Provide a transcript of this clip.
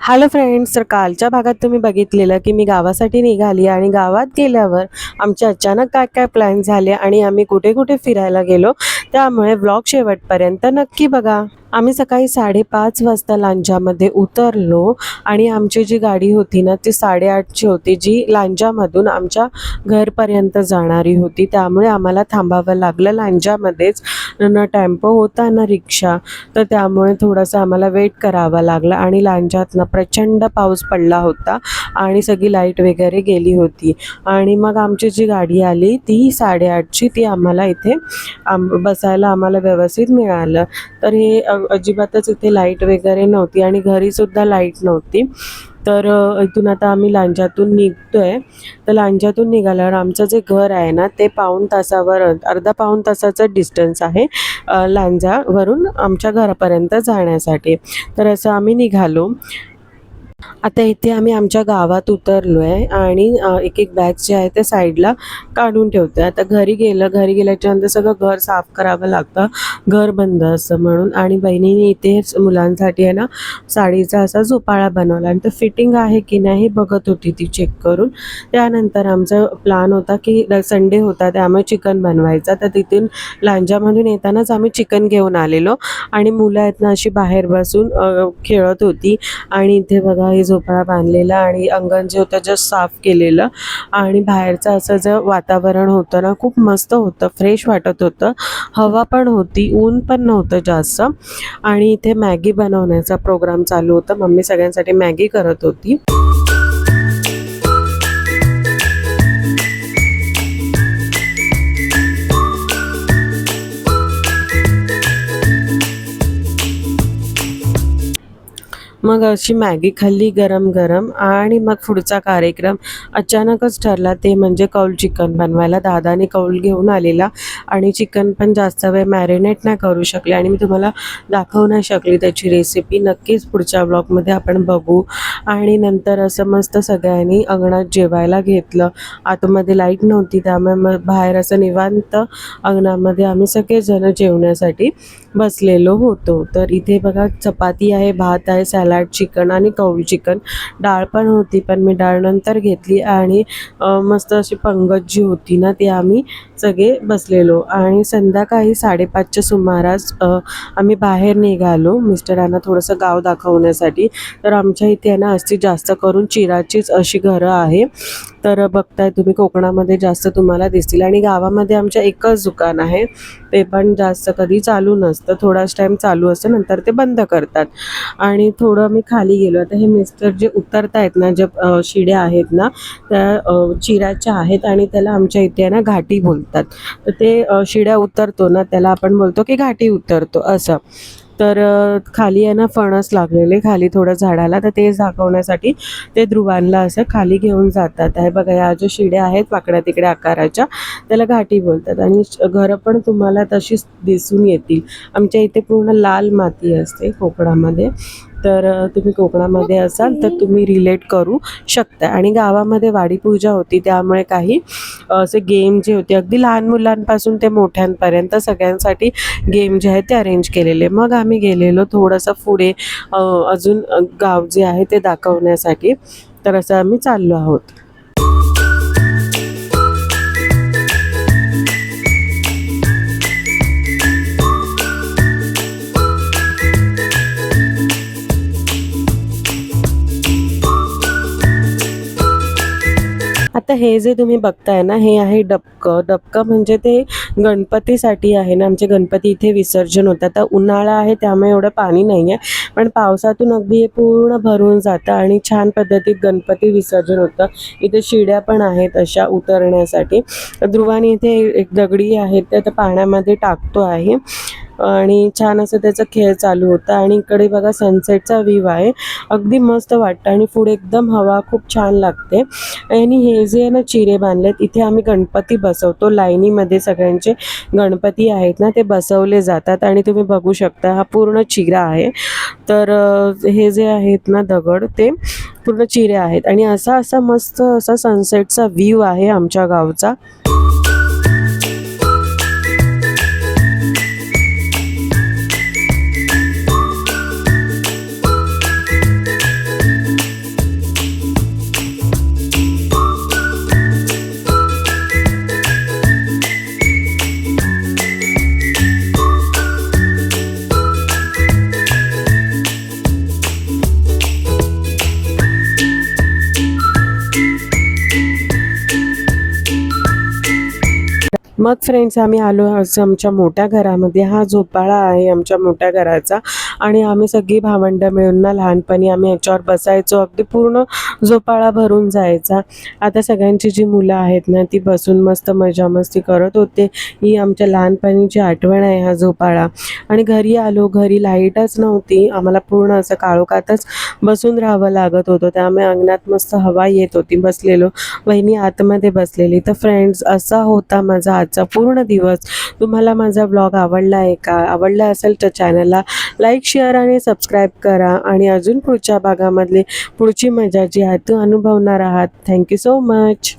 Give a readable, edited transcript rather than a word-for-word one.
Hello friends, तर कालच्या भागात तुम्ही बघितलेलं की मी गावासाठी निघाली आणि गावात गेल्यावर आमचे अचानक काय काय प्लॅन झाले आणि आम्ही कुठे कुठे फिरायला गेलो, त्यामुळे व्लॉग शेवटपर्यंत नक्की बघा. आम्ही सकाळी 5:30 वाजता लांजामध्ये उतरलो आणि आमची जी गाडी होती ना ती 8:30ची होती, जी लांजामधून आमच्या घरपर्यंत जाणारी होती. त्यामुळे आम्हाला थांबावं लागलं लांजामध्येच. ना टेम्पो होता ना रिक्षा, तर त्यामुळे थोडंसं आम्हाला वेट करावा लागला. आणि लांजात ना प्रचंड पाऊस पडला होता आणि सगळी लाईट वगैरे गेली होती. आणि मग आमची जी गाडी आली ती 8:30ची, ती आम्हाला इथे बसायला आम्हाला व्यवस्थित मिळालं. तर हे अजिबातच इथे लाईट वगैरे नव्हती आणि घरीसुद्धा लाईट नव्हती. तर इथून आता आम्ही लांजातून निघतोय. तर लांजातून निघाल्यावर आमचं जे घर आहे ना ते अर्धा पाऊण तासाचं डिस्टन्स आहे लांजावरून आमच्या घरापर्यंत जाण्यासाठी. तर असं आम्ही निघालो. आता इथे आम्ही आमच्या गावात उतरलो आहे आणि एक एक बॅग्स जे आहे ते साईडला काढून ठेवतो आहे. आता घरी गेल्याच्यानंतर सगळं घर साफ करावं लागतं, घर बंद असतं म्हणून. आणि बहिणीने इथेच मुलांसाठी आहे ना साडीचा असा झोपाळा बनवला आणि तो फिटिंग आहे की नाही हे बघत होती ती चेक करून. त्यानंतर आमचा प्लॅन होता की संडे होता त्यामुळे चिकन बनवायचा. तर तिथून लांजामधून येतानाच आम्ही चिकन घेऊन आलेलो आणि मुलं आहेत ना अशी बाहेर बसून खेळत होती. आणि इथे बघा हे झोपाळा बांधलेला आणि अंगण जे होतं जस्ट साफ केलेलं. आणि बाहेरचं असं जे वातावरण होतं ना खूप मस्त होतं, फ्रेश वाटत होतं, हवा पण होती, ऊन पण नव्हतं जास्त. आणि इथे मॅगी बनवण्याचा प्रोग्राम चालू होता. मम्मी सगळ्यांसाठी मॅगी करत होती. मग अशी मॅगी खाल्ली गरम गरम. आणि मग पुढचा कार्यक्रम अचानकच ठरला, ते म्हणजे कौल चिकन बनवायला. दादाने कौल घेऊन आलेला आणि चिकन पण जास्त वेळ मॅरिनेट नाही करू शकले आणि मी तुम्हाला दाखवू नाही शकली त्याची रेसिपी. नक्कीच पुढच्या ब्लॉगमध्ये आपण बघू. आणि नंतर असं मस्त सगळ्यांनी अंगणात जेवायला घेतलं. आतमध्ये लाईट नव्हती त्यामुळे मग बाहेर असं निवांत अंगणामध्ये आम्ही सगळेजण जेवण्यासाठी बसलेलो होतो. तर इथे बघा चपाती आहे, भात आहे, सॅलड, चिकन आणि कौल चिकन. डाळ पण होती पण मी डाळ नंतर घेतली. आणि मस्त अशी पंगत जी होती ना ती आम्ही सगळे बसलेलो. आणि संध्याकाळी 5:30च्या सुमारास आम्ही बाहेर निघालो मिस्टरांना थोडंसं गाव दाखवण्यासाठी. तर आमच्या इथे आहे ना अशी जास्त करून चिराचीच अशी घरं आहे. तर बघताय तुम्ही कोकणामध्ये जास्त तुम्हाला दिसतील. आणि गावामध्ये आमच्या एकच दुकान आहे, ते पण जास्त कधी चालू नसतं, थोडाच टाईम चालू असतं, नंतर ते बंद करतात. आणि थोडं मी खाली गेलो. आता हे मिस्टर जे उतरतायत ना, ज्या शिड्या आहेत ना त्या चिराच्या आहेत आणि त्याला आमच्या इथे आहे ना घाटी बोलतात. तर ते शिड्या उतरतो ना त्याला आपण बोलतो की घाटी उतरतो असं. तर खाली आहे ना फणस लागलेले खाली थोडं झाडाला, तर तेच दाखवण्यासाठी ते ध्रुवांना असं खाली घेऊन जातात. आहे बघा या ज्या शिड्या आहेत वाकड्या तिकडे आकाराच्या, त्याला घाटी बोलतात. आणि घरं पण तुम्हाला तशीच दिसून येतील. आमच्या इथे पूर्ण लाल माती असते कोकणामध्ये. तर तुम्ही कोकणामध्ये असाल तर तुम्ही रिलेट करू शकता. आणि गावामध्ये वाडी पूजा होती त्यामुळे काही असे गेम जे होते अगदी लहान मुलांपासून ते मोठ्यांपर्यंत सगळ्यांसाठी गेम जे आहेत ते अरेंज केलेले. मग आम्ही गेलेलो थोडंसं पुढे अजून गाव जे आहे ते दाखवण्यासाठी. तर असं आम्ही चाललो आहोत. आता हे जे तुम्ही बघताय ना हे आहे डबकं. डबकं म्हणजे ते गणपतीसाठी आहे ना, आमचे गणपती इथे विसर्जन होतात. तर उन्हाळा आहे त्यामुळे एवढं पाणी नाही आहे, पण पावसातून अगदी हे पूर्ण भरून जातं आणि छान पद्धतीत गणपती विसर्जन होतं. इथे शिड्या पण आहेत अशा उतरण्यासाठी. ध्रुवाने इथे एक दगडी आहे त्या पाण्यामध्ये टाकतो आहे आणि छान असं त्याचा खेळ चालू होता. आणि इकडे बघा सनसेटचा व्ह्यू आहे, अगदी मस्त वाटतं आणि पुढे एकदम हवा खूप छान लागते. आणि हे जे ना चिरे बांधलेत इथे आम्ही गणपती बसवतो. लाईनीमध्ये सगळ्यांचे गणपती आहेत ना ते बसवले जातात. आणि तुम्ही बघू शकता हा पूर्ण चिरा आहे. तर हे जे आहेत ना दगड ते पूर्ण चिरे आहेत. आणि असा मस्त असा सनसेटचा व्ह्यू आहे आमच्या गावचा. मग फ्रेंड्स आम्ही आलो आमच्या मोठ्या घरामध्ये. हा झोपाळा आहे आमच्या मोठ्या घराचा आणि आम्ही सगळी भावंडं मिळून ना लहानपणी आम्ही याच्यावर बसायचो. अगदी पूर्ण झोपाळा भरून जायचा. आता सगळ्यांची जी मुलं आहेत ना ती बसून मस्त मजा मस्ती करत होते. ही आमच्या लहानपणीची आठवण आहे हा झोपाळा. आणि घरी आलो, घरी लाईटच नव्हती. आम्हाला पूर्ण असं काळोखातच बसून राहावं लागत होतं. त्यामुळे अंगणात मस्त हवा येत होती. बसलेलो, वहिनी आतमध्ये बसलेली. तर फ्रेंड्स असा होता माझा आजचा पूर्ण दिवस. तुम्हाला माझा व्लॉग आवडला आहे का? आवडला असेल तर चॅनलला लाईक, शेअर आणि सबस्क्राईब करा आणि अजून पुढच्या भागामधली पुढची मजा जी आहे ती अनुभवणार आहात. Thank you so much.